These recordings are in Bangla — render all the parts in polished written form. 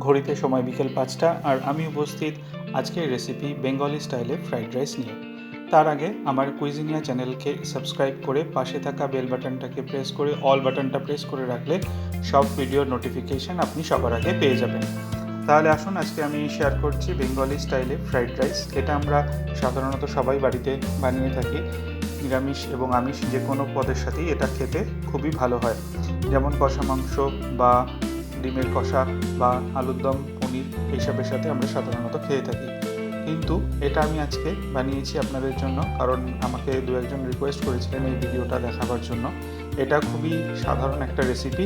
ঘড়িতে সময় বিকেল 5টা আর আমি উপস্থিত আজকের রেসিপি বেঙ্গলি স্টাইলে ফ্রাইড রাইস নিয়ে। তার আগে আমার কুইজিনিয়া চ্যানেলকে সাবস্ক্রাইব করে পাশে থাকা বেল বাটনটাকে প্রেস করে অল বাটনটা প্রেস করে রাখলে সব ভিডিওর নোটিফিকেশান আপনি সবার আগে পেয়ে যাবেন। তাহলে আসুন, আজকে আমি শেয়ার করছি বেঙ্গলি স্টাইলে ফ্রাইড রাইস। এটা আমরা সাধারণত সবাই বাড়িতে বানিয়ে থাকি। নিরামিষ এবং আমিষ যে কোনো পদের সাথেই এটা খেতে খুবই ভালো হয়, যেমন কষা মাংস বা ডিমের কষা বা আলুর দম, পনির এইসবের সাথে আমরা সাধারণত খেয়ে থাকি। কিন্তু এটা আমি আজকে বানিয়েছি আপনাদের জন্য, কারণ আমাকে দু একজন রিকোয়েস্ট করেছিলেন এই ভিডিওটা দেখাবার জন্য। এটা খুবই সাধারণ একটা রেসিপি,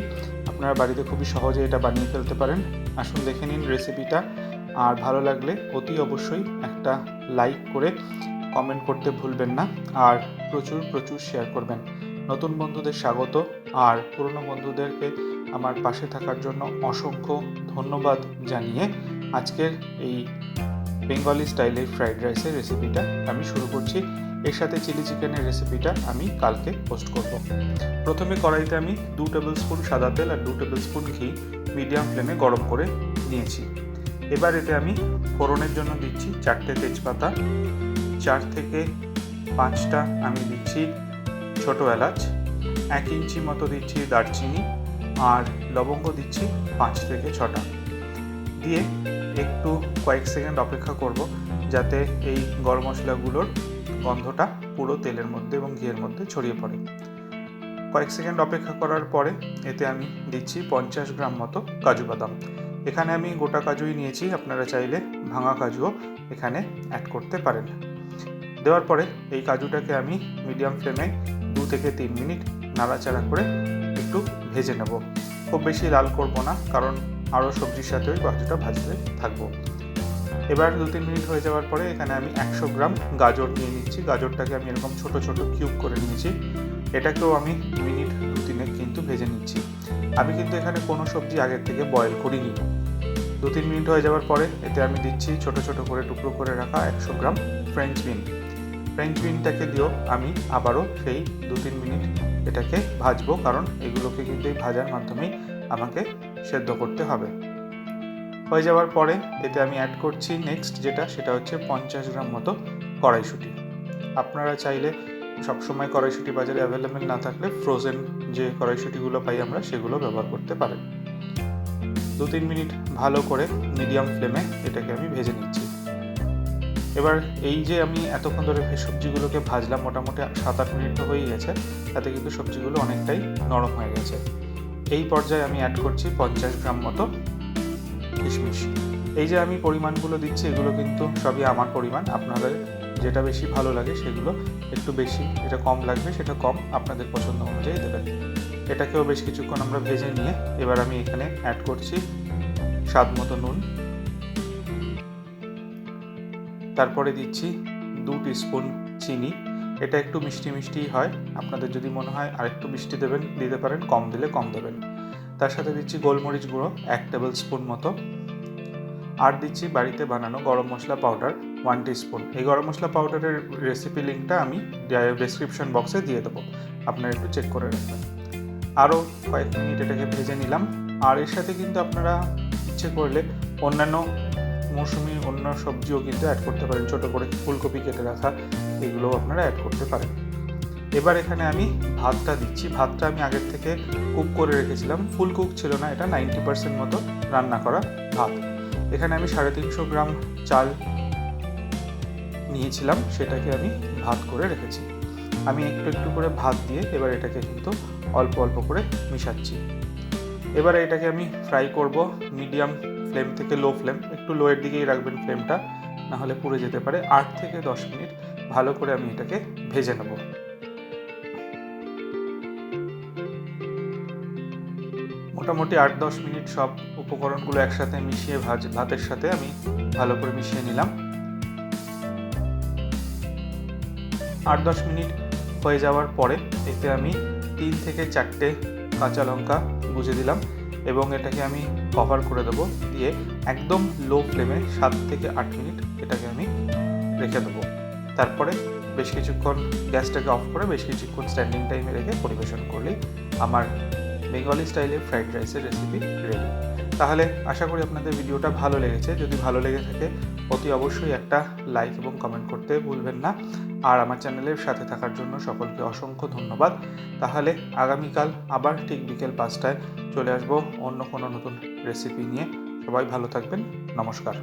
আপনারা বাড়িতে খুবই সহজে এটা বানিয়ে ফেলতে পারেন। আসুন দেখে নিন রেসিপিটা, আর ভালো লাগলে অতি অবশ্যই একটা লাইক করে কমেন্ট করতে ভুলবেন না, আর প্রচুর প্রচুর শেয়ার করবেন। নতুন বন্ধুদের স্বাগত, আর পুরনো বন্ধুদেরকে আমার পাশে থাকার জন্য অসংখ্য ধন্যবাদ জানিয়ে আজকের এই বেঙ্গলি স্টাইলের ফ্রাইড রাইসের রেসিপিটা আমি শুরু করছি। এর সাথে চিলি চিকেনের রেসিপিটা আমি কালকে পোস্ট করব। প্রথমে কড়াইতে আমি 2 টেবিল স্পুন সাদা তেল আর 2 টেবিল স্পুন ঘি মিডিয়াম ফ্লেমে গরম করে নিয়েছি। এবার এতে আমি ফোড়নের জন্য দিচ্ছি 4টে তেজপাতা, 4 থেকে 5টা আমি দিচ্ছি ছোটো এলাচ, 1 ইঞ্চি মতো দিচ্ছি দারচিনি, আর লবঙ্গ দিচ্ছি 5 থেকে 6টা। দিয়ে একটু কয়েক সেকেন্ড অপেক্ষা করব যাতে এই গরম মশলাগুলোর গন্ধটা পুরো তেলের মধ্যে এবং ঘিয়ের মধ্যে ছড়িয়ে পড়ে। কয়েক সেকেন্ড অপেক্ষা করার পরে এতে আমি দিচ্ছি 50 গ্রাম মতো কাজু বাদাম। এখানে আমি গোটা কাজুই নিয়েছি, আপনারা চাইলে ভাঙা কাজুও এখানে অ্যাড করতে পারেন। দেওয়ার পরে এই কাজুটাকে আমি মিডিয়াম ফ্লেমে 2 থেকে 3 মিনিট নাড়াচাড়া করে একটু ভেজে নেব। খুব বেশি লাল করব না, কারণ আরও সবজির সাথে ওই কাজুটা ভাজতে থাকবো। এবার 2-3 মিনিট হয়ে যাওয়ার পরে এখানে আমি 100 গ্রাম গাজর নিয়ে নিচ্ছি। গাজরটাকে আমি এরকম ছোট ছোট কিউব করে নিয়েছি। এটাকেও আমি মিনিট 2-3 কিন্তু ভেজে নিচ্ছি। আমি কিন্তু এখানে কোনো সবজি আগের থেকে বয়েল করিনি। 2-3 মিনিট হয়ে যাওয়ার পরে এতে আমি দিচ্ছি ছোট ছোট করে টুকরো করে রাখা 100 গ্রাম ফ্রেঞ্চ বিন। ফ্রেঞ্চ বিনটাকে দিয়েও আমি আবারও সেই 2-3 মিনিট এটাকে ভাজবো, কারণ এগুলোকে কিন্তু এই ভাজার মাধ্যমেই আমাকে সেদ্ধ করতে হবে। হয়ে যাওয়ার পরে এতে আমি অ্যাড করছি নেক্সট সেটা হচ্ছে 50 গ্রাম মতো কড়াইশুঁটি। আপনারা চাইলে সবসময় কড়াইশুঁটি বাজারে অ্যাভেলেবেল না থাকলে ফ্রোজেন যে কড়াইশুঁটিগুলো পাই আমরা সেগুলো ব্যবহার করতে পারেন। 2-3 মিনিট ভালো করে মিডিয়াম ফ্লেমে এটাকে আমি ভেজে নিচ্ছি। এবার এই যে আমি এতক্ষণ ধরে সবজিগুলোকে ভাজলাম, মোটামুটি 7-8 মিনিট তো হয়েই গেছে, তাতে কিন্তু সবজিগুলো অনেকটাই নরম হয়ে গেছে। এই পর্যায়ে আমি অ্যাড করছি 50 গ্রাম মতো কিশমিশ। এই যে আমি পরিমাণগুলো দিচ্ছি এগুলো কিন্তু সবই আমার পরিমাণ, আপনাদের যেটা বেশি ভালো লাগে সেগুলো একটু বেশি, যেটা কম লাগবে সেটা কম আপনাদের পছন্দ অনুযায়ী দেবেন। এটাকেও বেশ কিছুক্ষণ আমরা ভেজে নিয়ে এবার আমি এখানে অ্যাড করছি স্বাদ মতো নুন, তারপরে দিচ্ছি 2 টিস্পুন চিনি। এটা একটু মিষ্টি মিষ্টি হয়, আপনাদের যদি মনে হয় আরেকটু মিষ্টি দিতে পারেন, কম দিলে কম দেবেন। তার সাথে দিচ্ছি গোলমরিচ গুঁড়ো 1 টেবিল স্পুন মতো, আর দিচ্ছি বাড়িতে বানানো গরম মশলা পাউডার 1 টিস্পুন। এই গরম মশলা পাউডারের রেসিপি লিঙ্কটা আমি ডেসক্রিপশন বক্সে দিয়ে দেবো, আপনারা একটু চেক করে রাখবেন। আরও কয়েক মিনিট এটাকে ভেজে নিলাম। আর এর সাথে কিন্তু আপনারা ইচ্ছে করলে অন্যান্য মৌসুমি অন্য সবজিও কিন্তু অ্যাড করতে পারেন, ছোটো করে ফুলকপি কেটে রাখা এগুলোও আপনারা অ্যাড করতে পারেন। এবার এখানে আমি ভাতটা দিচ্ছি। ভাতটা আমি আগের থেকে কুক করে রেখেছিলাম, ফুল কুক ছিল না, এটা 90% মতো রান্না করা ভাত। এখানে আমি 350 গ্রাম চাল নিয়েছিলাম, সেটাকে আমি ভাত করে রেখেছি। আমি একটু একটু করে ভাত দিয়ে এবার এটাকে কিন্তু অল্প অল্প করে মিশাচ্ছি। এবারে এটাকে আমি ফ্রাই করব মিডিয়াম ফ্লেম থেকে লো ফ্লেম, একটু লোয়ের দিকেই রাখবেন ফ্লেমটা, নাহলে পুড়ে যেতে পারে। 8 থেকে 10 মিনিট ভালো করে আমি এটাকে ভেজে নেব। মোটামুটি 8-10 মিনিট সব উপকরণগুলো একসাথে মিশিয়ে ভাতের সাথে আমি ভালো করে মিশিয়ে নিলাম। 8-10 মিনিট হয়ে যাওয়ার পরে এতে আমি 3 থেকে 4টে কাঁচা লঙ্কা গুঁজে দিলাম এবং এটাকে আমি কভার করে দেবো, দিয়ে একদম লো ফ্লেমে 7 থেকে 8 মিনিট এটাকে আমি রেখে দেবো। তারপরে বেশ কিছুক্ষণ গ্যাসটাকে অফ করে বেশ কিছুক্ষণ স্ট্যান্ডিং টাইমে রেখে পরিবেশন করলেই আমার বেঙ্গলি স্টাইলে ফ্রাইড রাইসের রেসিপি রেডি। তাহলে আশা করি আপনাদের ভিডিওটা ভালো লেগেছে। যদি ভালো লেগে থাকে অতি অবশ্যই একটা লাইক এবং কমেন্ট করতে ভুলবেন না। আর আমার চ্যানেলের সাথে থাকার জন্য সকলকে অসংখ্য ধন্যবাদ। তাহলে আগামীকাল আবার ঠিক বিকেল 5টায় চলে আসবো অন্য কোনো নতুন রেসিপি নিয়ে। সবাই ভালো থাকবেন। নমস্কার।